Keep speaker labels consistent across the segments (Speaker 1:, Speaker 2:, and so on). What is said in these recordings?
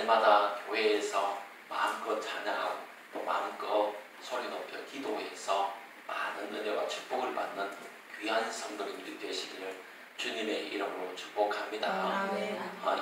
Speaker 1: 날마다 교회에서 마음껏 찬양하고 또 마음껏 소리 높여 기도해서 많은 은혜와 축복을 받는 귀한 성도님들이 되시기를 주님의 이름으로 축복합니다.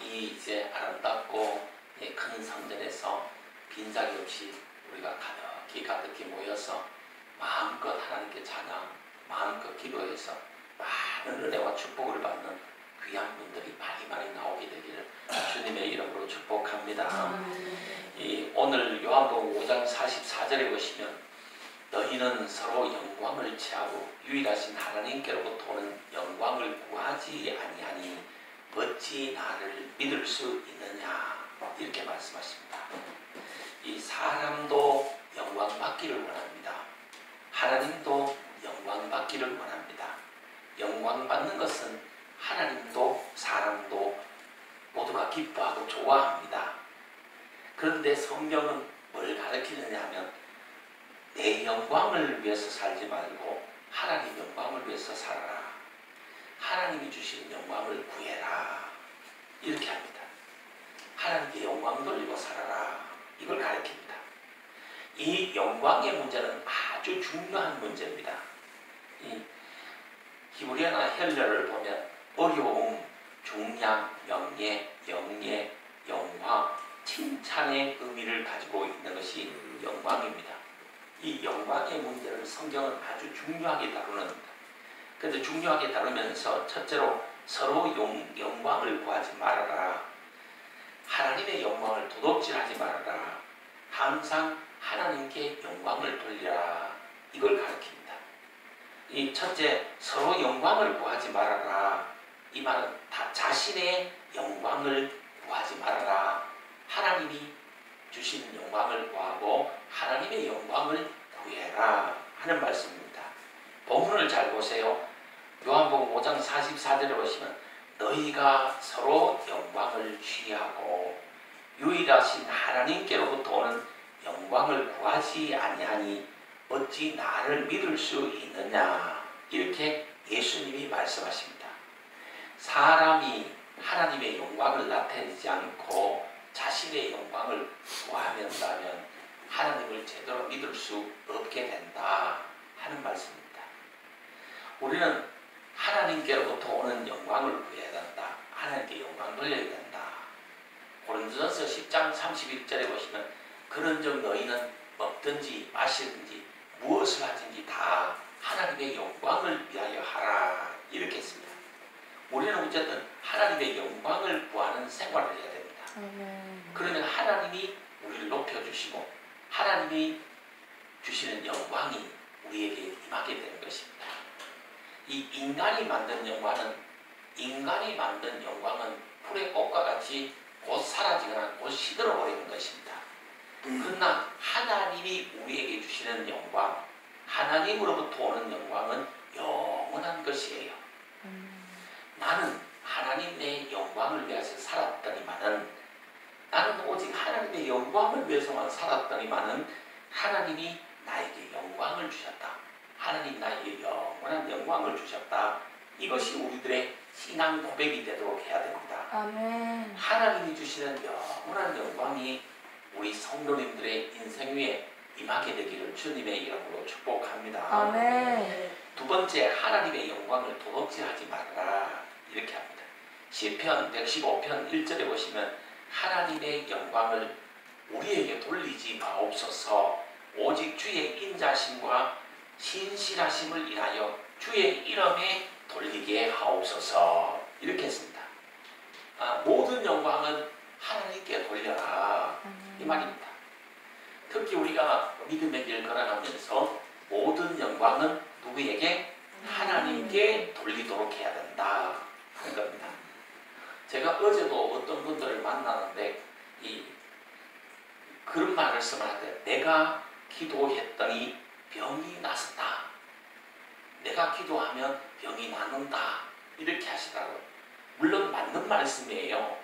Speaker 1: 이 이제 아름답고 큰 성전에서 빈자리 없이 우리가 가득히 모여서 마음껏 하나님께 찬양, 마음껏 기도해서 많은 은혜와 축복을 받는 귀한 분들이 많이 나오게 되기를 주님의 이름으로 축복합니다. 오늘 요한복음 5장 44절에 보시면 너희는 서로 영광을 취하고 유일하신 하나님께로부터 오는 영광을 구하지 아니하니 어찌 나를 믿을 수 있느냐 이렇게 말씀하십니다. 이 사람도 영광 받기를 원합니다. 하나님도 영광 받기를 원합니다. 영광 받는 것은 하나님도 사람도 모두가 기뻐하고 좋아합니다. 그런데 성경은 뭘 가르치느냐 하면 내 영광을 위해서 살지 말고 하나님 영광을 위해서 살아라. 하나님이 주시는 영광을 구해라. 이렇게 합니다. 하나님께 영광 돌리고 살아라. 이걸 가르칩니다. 이 영광의 문제는 아주 중요한 문제입니다. 이 히브리어나 헬라어를 보면 어려움, 중량, 명예, 영예, 영화, 칭찬의 의미를 가지고 있는 것이 영광입니다. 이 영광의 문제를 성경은 아주 중요하게 다루는다. 그런데 중요하게 다루면서 첫째로 서로 영광을 구하지 말아라. 하나님의 영광을 도둑질하지 말아라. 항상 하나님께 영광을 돌리라. 이걸 가르칩니다. 이 첫째, 서로 영광을 구하지 말아라. 이 말은 다 자신의 영광을 구하지 말아라. 하나님이 주시는 영광을 구하고 하나님의 영광을 구해라 하는 말씀입니다. 본문을 잘 보세요. 요한복음 5장 44절에 보시면 너희가 서로 영광을 취하고 유일하신 하나님께로부터 오는 영광을 구하지 아니하니 어찌 나를 믿을 수 있느냐 이렇게 예수님이 말씀하십니다. 사람이 하나님의 영광을 나타내지 않고 자신의 영광을 구하면다면 하나님을 제대로 믿을 수 없게 된다 하는 말씀입니다. 우리는 하나님께로부터 오는 영광을 구해야 된다. 하나님께 영광 돌려야 된다. 고린도전서 10장 31절에 보시면 그런즉 너희는 먹든지 마시든지 무엇을 하든지 다 하나님의 영광을 위하여 하라 이렇게 했습니다. 우리는 어쨌든 하나님의 영광을 구하는 생활을 해야 됩니다. 그러면 하나님이 우리를 높여주시고 하나님이 주시는 영광이 우리에게 임하게 되는 것입니다. 이 인간이 만든 영광은 풀의 꽃과 같이 곧 사라지거나 곧 시들어버리는 것입니다. 그러나 하나님이 우리에게 주시는 영광, 하나님으로부터 오는 영광은 영원한 것이에요. 나는 하나님 내 영광을 위해서 살았더니만은 나는 오직 하나님의 영광을 위해서만 살았더니만은 하나님이 나에게 영광을 주셨다. 하나님 나에게 영원한 영광을 주셨다. 이것이 우리들의 신앙 고백이 되도록 해야 됩니다.
Speaker 2: 아멘.
Speaker 1: 하나님이 주시는 영원한 영광이 우리 성도님들의 인생 위에 임하게 되기를 주님의 이름으로 축복합니다.
Speaker 2: 아멘.
Speaker 1: 두 번째, 하나님의 영광을 도둑질하지 말아라 이렇게 합니다. 시편 115편 1절에 보시면 하나님의 영광을 우리에게 돌리지 마옵소서. 오직 주의 인자심과 신실하심을 인하여 주의 이름에 돌리게 하옵소서. 이렇게 했습니다. 모든 영광은 하나님께 돌려라 이 말입니다. 특히 우리가 믿음의 길 걸어가면서 모든 영광은 누구에게? 하나님께 돌리도록 해야 된다 하는 겁니다. 제가 어제도 어떤 분들을 만나는데 그런 말을 쓰는데 내가 기도했더니 병이 났었다. 내가 기도하면 병이 낫는다. 이렇게 하시더라고요. 물론 맞는 말씀이에요.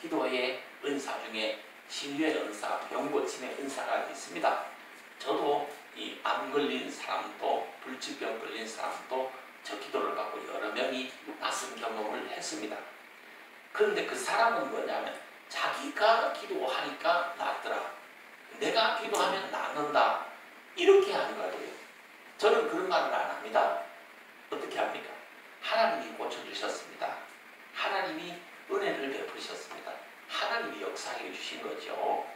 Speaker 1: 기도의 은사 중에 치유의 은사, 병 고침의 은사가 있습니다. 저도 이 암 걸린 사람도 불치병 걸린 사람도 저 기도를 받고 여러 명이 낫은 경험을 했습니다. 그런데 그 사람은 뭐냐면 자기가 기도하니까 낫더라. 내가 기도하면 낫는다. 이렇게 하는 거예요. 저는 그런 말을 안 합니다. 어떻게 합니까? 하나님이 고쳐주셨습니다. 하나님이 은혜를 베푸셨습니다. 하나님이 역사해 주신 거죠.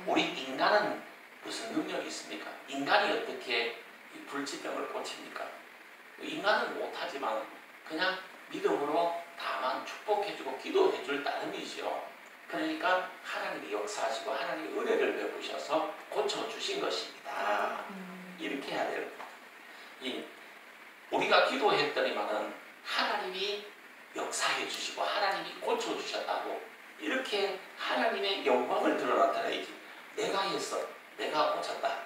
Speaker 1: 우리 인간은 무슨 능력이 있습니까? 인간이 어떻게 이 불치병을 고칩니까? 인간은 못하지만 그냥 믿음으로 다만 축복해주고 기도해줄 따름이죠. 그러니까 하나님이 역사하시고 하나님이 은혜를 베푸셔서 고쳐주신 것입니다. 이렇게 해야 돼요. 우리가 기도했더니만은 하나님이 역사해 주시고 하나님이 고쳐주셨다고 이렇게 하나님의 영광을 드러나타내야지. 내가 했어, 내가 고쳤다,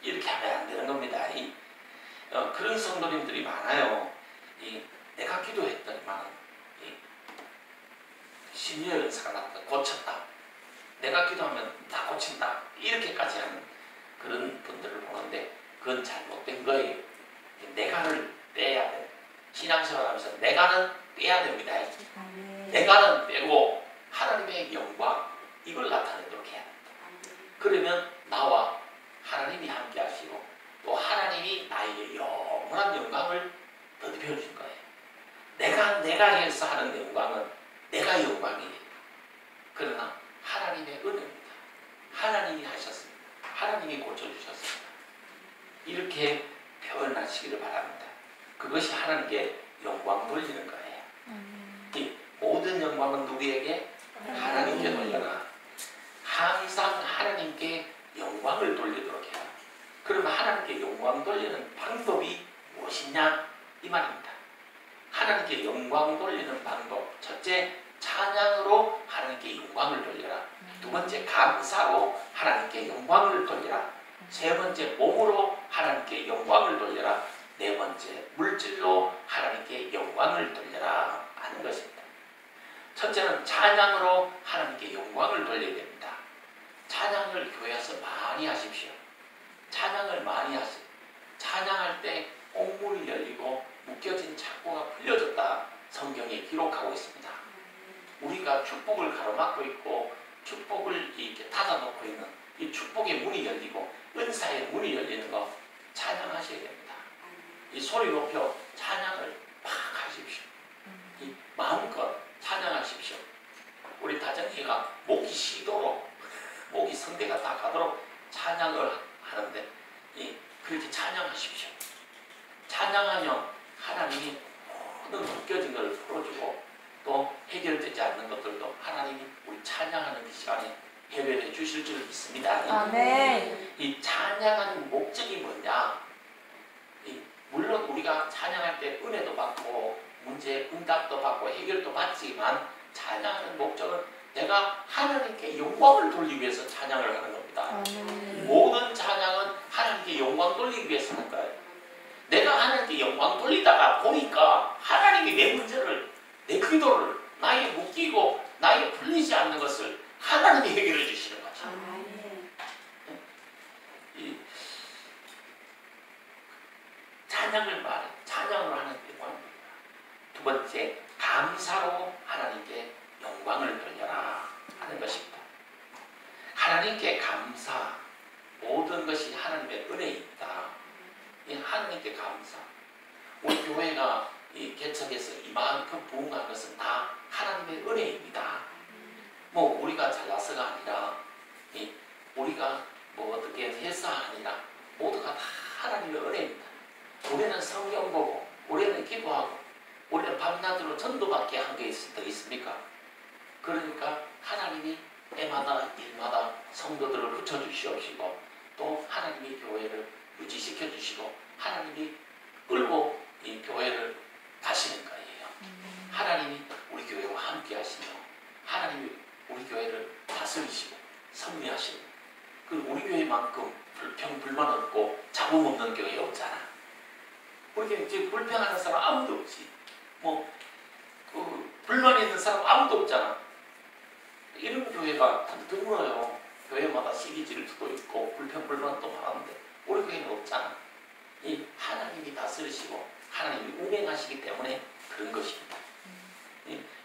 Speaker 1: 이렇게 하면 안 되는 겁니다. 그런 성도님들이 많아요. 내가 기도했더니만 심리의 은사가 나왔다, 고쳤다, 내가 기도하면 다 고친다, 이렇게까지 하는 그런 분들을 보는데 그건 잘못된 거예요. 내가를 빼야 돼. 신앙생활 하면서 내가는 빼야 됩니다. 내가는 빼고 하나님의 영광, 이걸 나타내도록 해야 됩니다. 그러면 나와 하나님이 함께 하시고 또 하나님이 나에게 영원한 영광을 더듬혀 주신 거예요. 내가 해서 하는 영광은 내가 영광이에요. 그러나 하나님의 은혜입니다. 하나님이 하셨습니다. 하나님이 고쳐주셨습니다. 이렇게 표현하시기를 바랍니다. 그것이 하나님께 영광 돌리는 거예요. 이 모든 영광은 누구에게? 하나님께 돌려라. 항상 하나님께 영광을 돌리도록 해라. 그러면 하나님께 영광 돌리는 방법이 무엇이냐? 이 말입니다. 하나님께 영광 돌리는 방법. 첫째, 찬양으로 하나님께 영광을 돌려라. 두 번째, 감사로 하나님께 영광을 돌려라. 세 번째, 몸으로 하나님께 영광을 돌려라. 네 번째, 물질로 하나님께 영광을 돌려라 하는 것입니다. 첫째는 찬양으로 하나님께 영광을 돌려야 됩니다. 찬양을 교회에서 많이 하십시오. 찬양을 많이 하세요. 찬양할 때 옥문이 열리고 묶여진 창고가 풀려졌다, 성경에 기록하고 있습니다. 우리가 축복을 가로막고 있고 축복을 이렇게 닫아놓고 있는 이 축복의 문이 열리고 은사의 문이 열리는 거 찬양하셔야 됩니다. 이 소리 높여 찬양을 막 하십시오. 이 마음껏 찬양하십시오. 우리 다정이가 목이 쉬도록, 목이 성대가 다 가도록 찬양을 하는데 그렇게 찬양하십시오. 찬양하면 하나님이 모든 묶여진 것을 풀어주고 또 해결되지 않는 것들도 하나님이 우리 찬양하는 그 시간에 해결해 주실 줄 믿습니다.
Speaker 2: 아멘.
Speaker 1: 이 찬양하는 목적이 뭐냐? 물론 우리가 찬양할 때 은혜도 받고 문제 응답도 받고 해결도 받지만 찬양하는 목적은 내가 하나님께 영광을 돌리기 위해서 찬양을 하는 겁니다.
Speaker 2: 아멘.
Speaker 1: 모든 찬양은 하나님께 영광 돌리기 위해서 하는 거예요. 내가 하나님께 영광 돌리다가 보니까 하나님이 내 문제를, 내 기도를, 나의 묶이고 나의 풀리지 않는 것을 하나님이 해결해 주시는 거죠. 이 찬양을 말해, 찬양으로 하나님께 영광입니다. 두 번째, 감사로 하나님께 영광을 돌려라 하는 것입니다. 하나님께 감사, 모든 것이 하나님의 은혜입니다. 하나님께 감사. 우리 교회가 이 개척해서 이만큼 부흥한 것은 다 하나님의 은혜입니다. 뭐 우리가 잘나서가 아니라 우리가 뭐 어떻게 해서 아니라 모두가 다 하나님의 은혜입니다. 우리는 성경 보고 우리는 기도하고 우리는 밤낮으로 전도밖에 한 게 더 있습니까? 그러니까 하나님이 때마다 일마다 성도들을 붙여주시옵시고 또 하나님이 교회를 유지시켜 주시고 하나님이 끌고 이 교회를 가시는 거예요. 하나님이 우리 교회와 함께 하시며 하나님이 우리 교회를 다스리시고 섭리하시고, 그리고 우리 교회만큼 불평 불만 없고 잡음 없는 교회 없잖아. 우리 교회 지금 불평하는 사람 아무도 없지. 불만 있는 사람 아무도 없잖아. 이런 교회가 드물어요. 교회마다 시리즈를 두고 있고 불평 불만도 많은데 우리 교회는 없잖아. 이 하나님이 다스리시고 하나님이 운행하시기 때문에 그런 것입니다.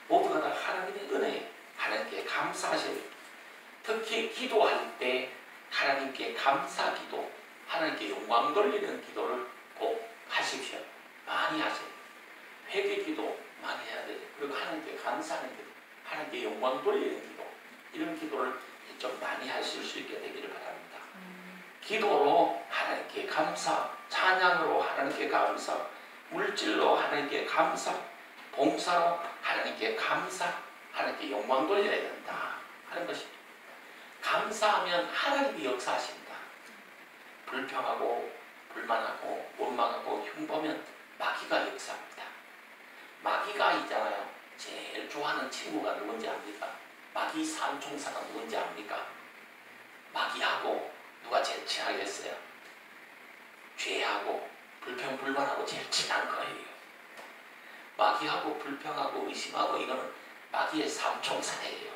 Speaker 1: 모두가 다 하나님의 은혜, 하나님께 감사 감사하셔야 돼요. 특히 기도할 때 하나님께 감사 기도, 하나님께 영광 돌리는 기도를 꼭 하십시오. 많이 하세요. 회개 기도 많이 해야 돼요. 그리고 하나님께 감사하는 기도, 하나님께 영광 돌리는 기도, 이런 기도를 좀 많이 하실 수 있게 되기를 바랍니다. 기도로 하나님께 감사, 찬양으로 하나님께 감사, 물질로 하나님께 감사, 봉사로 하나님께 감사, 하나님께 영광 돌려야 된다 하는 것입니다. 감사하면 하나님이 역사하십니다. 불평하고 불만하고 원망하고 흉보면 마귀가 역사합니다. 마귀가 있잖아요. 제일 좋아하는 친구가 누군지 압니까? 마귀 삼총사가 누군지 압니까? 마귀하고 누가 제일 친하겠어요? 죄하고 불평불만하고 제일 친한 거예요. 마귀하고 불평하고 의심하고 이거는 마귀의 삼총사예요.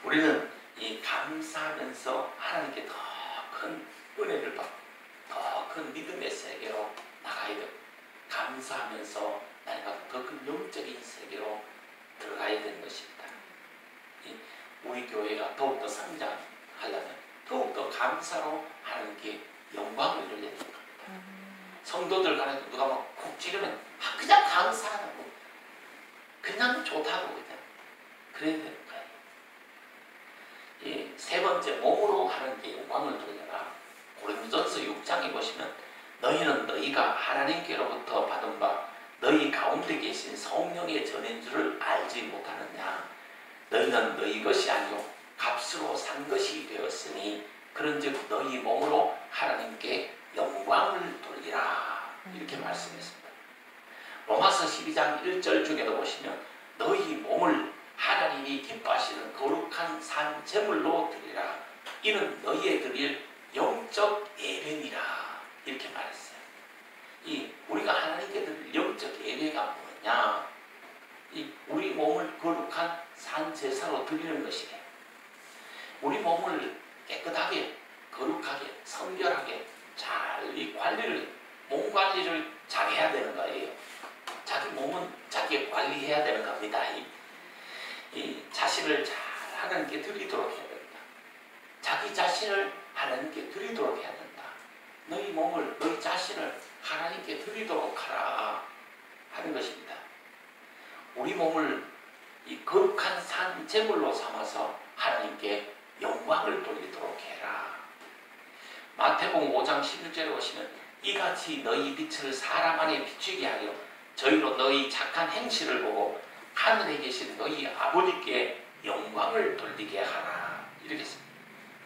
Speaker 1: 우리는 이 감사하면서 하나님께 더 큰 은혜를 받고 더 큰 믿음의 세계로 나가야 돼요. 감사하면서 나이가 더 큰 영적인 세계로 들어가야 되는 것입니다. 우리 교회가 더욱더 성장하려면 더욱더 감사로 하나님께 영광을 돌려야 되는 겁니다. 성도들 간에 누가 막 콕 찌르면 그냥 감사하다고, 그냥 좋다고 그냥 그래야 되는 거예요. 세 번째, 몸으로 하나님께 영광을 돌려라. 고린도전서 6장에 보시면 너희는 너희가 하나님께로부터 받은 바 너희 가운데 계신 성령의 전인 줄을 알지 못하느냐. 너희는 너희 것이 아니요 값으로 산 것이 되었으니 그런즉 너희 몸으로 하나님께 영광을 돌리라. 이렇게 말씀했습니다. 로마서 12장 1절 중에도 보시면 너희 몸을 하나님이 기뻐하시는 거룩한 산 제물로 드리라. 이는 너희의 드릴 영적 예배니라. 이렇게 말했어요. 우리가 하나님께 드릴 영적 예배가 뭐냐? 우리 몸을 거룩한 산 제사로 드리는 것이에요. 우리 몸을 깨끗하게, 거룩하게, 성결하게 잘 몸 관리를 잘 해야 되는 거예요. 자기 몸은 자기 관리해야 되는 겁니다. 자신을 잘 하나님께 드리도록 해야 된다. 자기 자신을 하나님께 드리도록 해야 된다. 너희 몸을, 너희 자신을 하나님께 드리도록 하라 하는 것입니다. 우리 몸을 이 거룩한 산 제물로 삼아서 하나님께 영광을 돌리도록 해라. 마태복음 5장 11절에 보시면 이같이 너희 빛을 사람 안에 비추게 하여 저희로 너희 착한 행실을 보고 하늘에 계신 너희 아버지께 영광을 돌리게 하라. 이렇게 했습니다.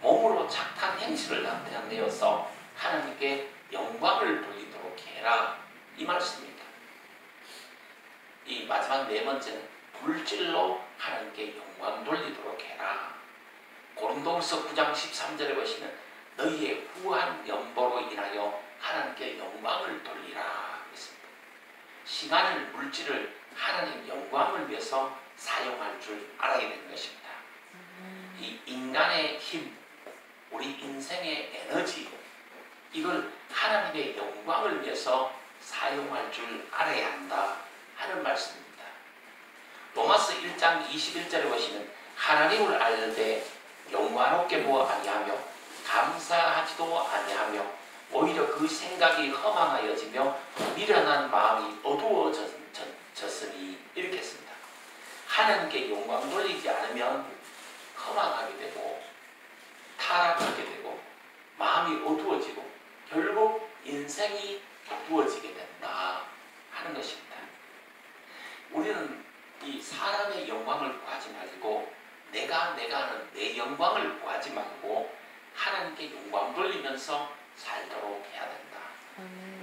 Speaker 1: 몸으로 착한 행실을 나타내어서 하나님께 영광을 돌리도록 해라. 이 말씀입니다. 이 마지막 네 번째는 물질로 하나님께 영광 돌리도록 해라. 고린도후서 9장 13절에 보시면 너희의 후한 연보로 인하여 하나님께 영광을 돌리라 했습니다. 시간을, 물질을 하나님 영광을 위해서 사용할 줄 알아야 되는 것입니다. 이 인간의 힘, 우리 인생의 에너지, 이걸 하나님의 영광을 위해서 사용할 줄 알아야 한다 하는 말씀입니다. 로마서 1장 21절에 보시면 하나님을 알되 영광롭게 보아 아니하며 감사하지도 아니하며 오히려 그 생각이 허망하여지며 미련한 마음이 어두워졌으니 이렇게 했습니다. 하나님께 영광 돌리지 않으면 허망하게 되고 타락하게 되고 마음이 어두워지고 결국 인생이 어두워지게 된다 하는 것입니다. 우리는 이 사람의 영광을 구하지 말고 내가 하는 내 영광을 구하지 말고 하나님께 영광 돌리면서 살도록 해야 된다.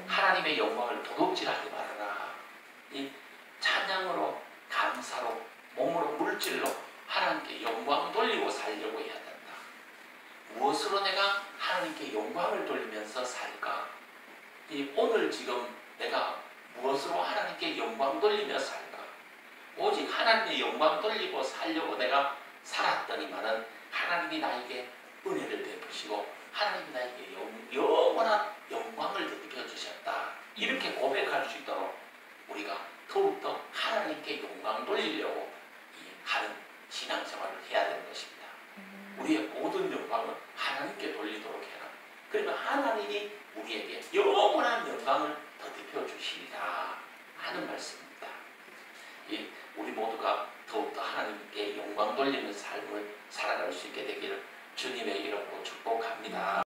Speaker 1: 하나님의 영광을 도둑질하지 말아라. 이 찬양으로, 감사로, 몸으로, 물질로 하나님께 영광 돌리고 살려고 해야 된다. 무엇으로 내가 하나님께 영광을 돌리면서 살까? 오늘 지금 내가 무엇으로 하나님께 영광 돌리며 살까? 오직 하나님의 영광 돌리고 살려고 내가 살았더니만은 하나님이 나에게 은혜를 베푸시고 하나님이 나에게 영원한 영광을 느껴주셨다. 이렇게 고백할 수 있도록 우리가 더욱더 하나님께 영광 돌리려고 하는 신앙생활을 해야 되는 것입니다. 우리의 모든 영광을 하나님께 돌리도록 해라. 그러면 하나님이 우리에게 영원한 영광을 더입혀 주시리라 하는 말씀입니다. 우리 모두가 더욱더 하나님께 영광 돌리는 삶을 살아갈 수 있게 되기를 주님의 이름으로 축복합니다.